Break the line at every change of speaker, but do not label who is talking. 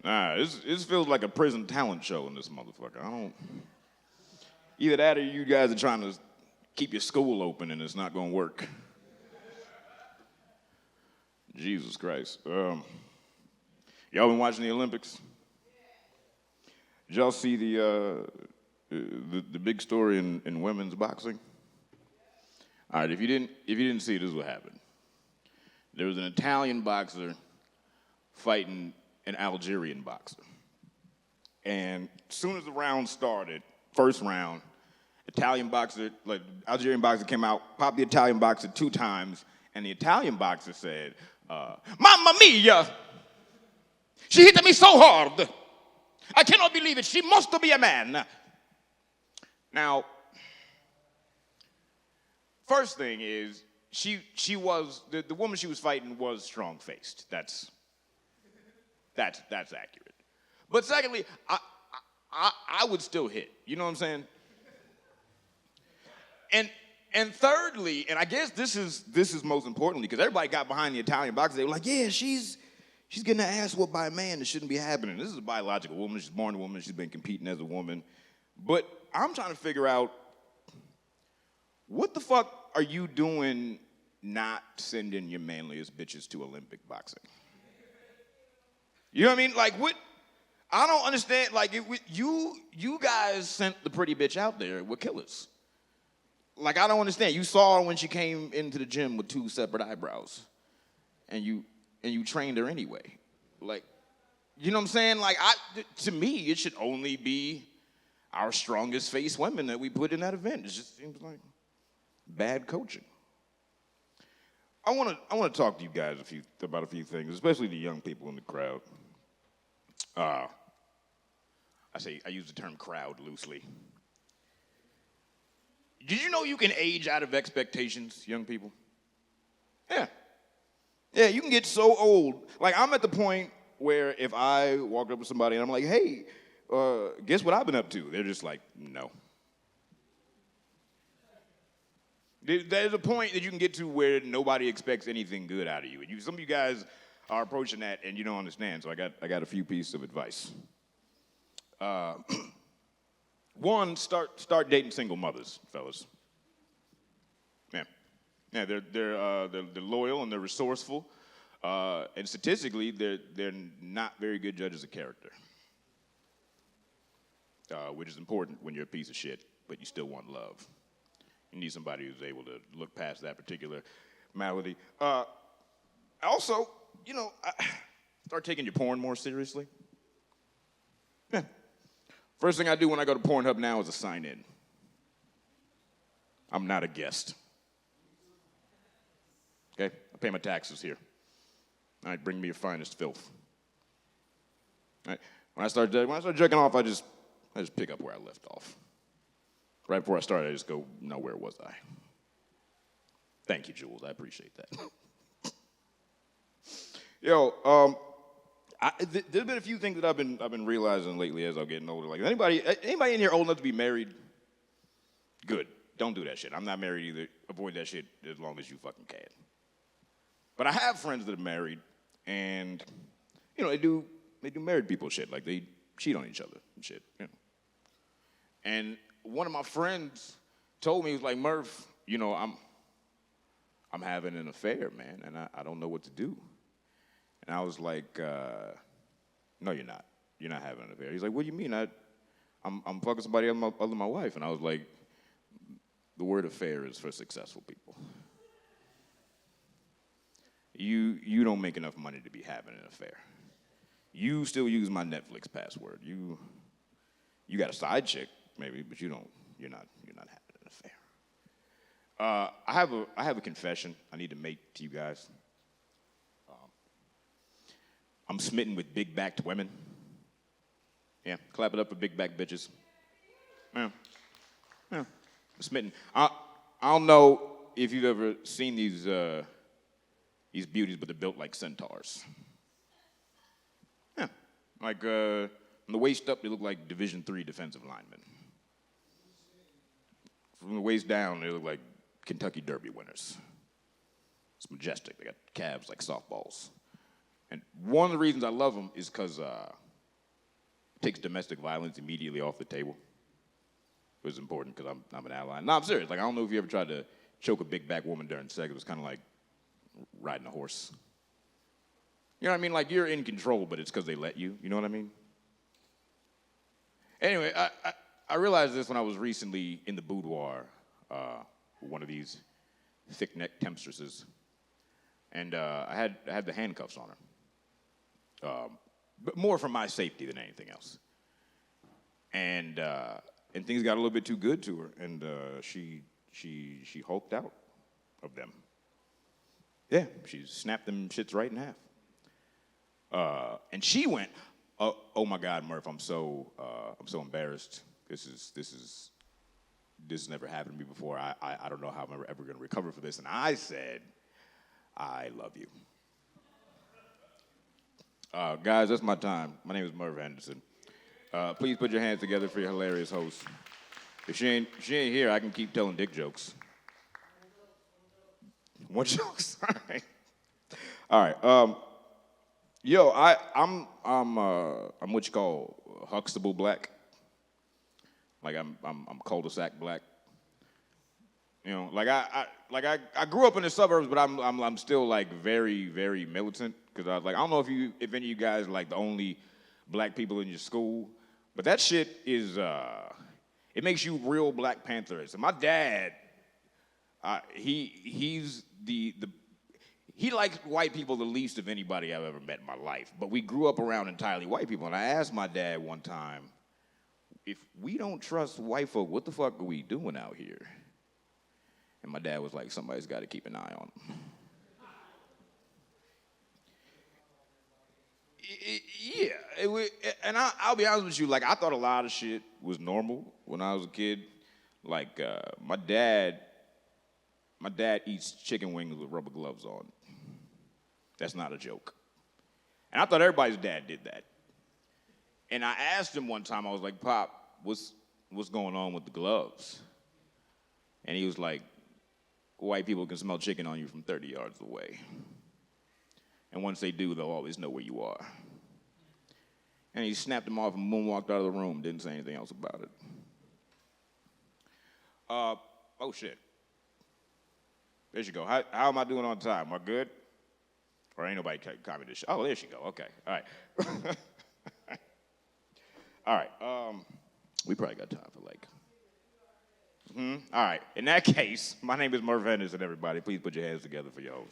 Nah, this feels like a prison talent show in this motherfucker. I don't. Either that or you guys are trying to keep your school open and it's not gonna work. Jesus Christ. Y'all been watching the Olympics? Did y'all see the big story in women's boxing? All right, if you didn't see it, this is what happened. There was an Italian boxer fighting an Algerian boxer. And as soon as the round started, first round, Algerian boxer came out, popped the Italian boxer 2 times, and the Italian boxer said, Mamma mia! She hit me so hard. I cannot believe it. She must be a man. Now, first thing is, she was, the woman she was fighting was strong-faced. That's accurate. But secondly, I would still hit. You know what I'm saying? And thirdly, and I guess this is most importantly, because everybody got behind the Italian boxer. They were like, yeah, she's getting her ass whooped by a man. That shouldn't be happening. This is a biological woman. She's born a woman. She's been competing as a woman. But I'm trying to figure out, what the fuck are you doing not sending your manliest bitches to Olympic boxing? You know what I mean? Like, what? I don't understand. Like, you guys sent the pretty bitch out there with killers. Like, I don't understand. You saw her when she came into the gym with 2 separate eyebrows, and you trained her anyway. Like, you know what I'm saying? Like, to me, it should only be our strongest face women that we put in that event. It just seems like bad coaching. I want to talk to you guys about a few things, especially the young people in the crowd. I use the term crowd loosely. Did you know you can age out of expectations, young people? Yeah. Yeah, you can get so old. Like, I'm at the point where if I walk up to somebody and I'm like, hey, guess what I've been up to? They're just like, no. There's a point that you can get to where nobody expects anything good out of you. And some of you guys are approaching that and you don't understand, so I got a few pieces of advice. One, start dating single mothers, fellas. Yeah, they're loyal and they're resourceful, and statistically, they're not very good judges of character, which is important when you're a piece of shit, but you still want love. You need somebody who's able to look past that particular malady. Also, start taking your porn more seriously. Yeah. First thing I do when I go to Pornhub now is a sign in. I'm not a guest. Okay? I pay my taxes here. All right, bring me your finest filth. All right. When I start jerking off, I just pick up where I left off. Right before I started, I just go, no, where was I? Thank you, Jules. I appreciate that. Yo, there's been a few things that I've been realizing lately as I'm getting older. Like, anybody in here old enough to be married? Good. Don't do that shit. I'm not married either. Avoid that shit as long as you fucking can. But I have friends that are married, and they do married people shit. Like, they cheat on each other and shit. And one of my friends told me, he was like, Murph, I'm having an affair, man, and I don't know what to do. And I was like, no, you're not. You're not having an affair. He's like, what do you mean? I'm fucking somebody other than my wife. And I was like, the word affair is for successful people. You don't make enough money to be having an affair. You still use my Netflix password. You got a side chick, maybe, but you're not having an affair. I have a confession I need to make to you guys. I'm smitten with big-backed women. Yeah, clap it up for big-backed bitches. Yeah, I'm smitten. I don't know if you've ever seen these beauties, but they're built like centaurs. Yeah, like from the waist up, they look like Division III defensive linemen. From the waist down, they look like Kentucky Derby winners. It's majestic. They got calves like softballs. And one of the reasons I love them is because takes domestic violence immediately off the table. It was important because I'm an ally. No, I'm serious. Like, I don't know if you ever tried to choke a big back woman during sex. It was kind of like riding a horse. You know what I mean? Like, you're in control, but it's because they let you. You know what I mean? Anyway, I realized this when I was recently in the boudoir with one of these thick-necked temptresses. And I had the handcuffs on her. But more for my safety than anything else. And things got a little bit too good to her, and she hulked out of them. Yeah, she snapped them shits right in half. And she went, oh my God, Murph, I'm so embarrassed. This never happened to me before. I don't know how I'm ever going to recover for this. And I said, I love you. Guys, that's my time. My name is Murph Henderson. Please put your hands together for your hilarious host. If she ain't here, I can keep telling dick jokes. What jokes? All right. Yo, I'm what you call Huxtable black. Like I'm cul-de-sac black. You know, like I grew up in the suburbs, but I'm still like very, very militant because I was like, I don't know if any of you guys are like the only black people in your school, but that shit is it makes you real Black Pantherist. And my dad, he's he likes white people the least of anybody I've ever met in my life. But we grew up around entirely white people, and I asked my dad one time, if we don't trust white folk, what the fuck are we doing out here? And my dad was like, somebody's got to keep an eye on them. And I'll be honest with you, like I thought a lot of shit was normal when I was a kid. Like my dad eats chicken wings with rubber gloves on. That's not a joke. And I thought everybody's dad did that. And I asked him one time, I was like, Pop, what's going on with the gloves? And he was like, white people can smell chicken on you from 30 yards away. And once they do, they'll always know where you are. And he snapped them off and moonwalked out of the room, didn't say anything else about it. Oh, shit. There she go. How am I doing on time? Am I good? Or ain't nobody copy this shit? Oh, there she go. Okay. All right. All right. We probably got time for like... All right. In that case, my name is Murph Henderson, everybody. Please put your hands together for your host.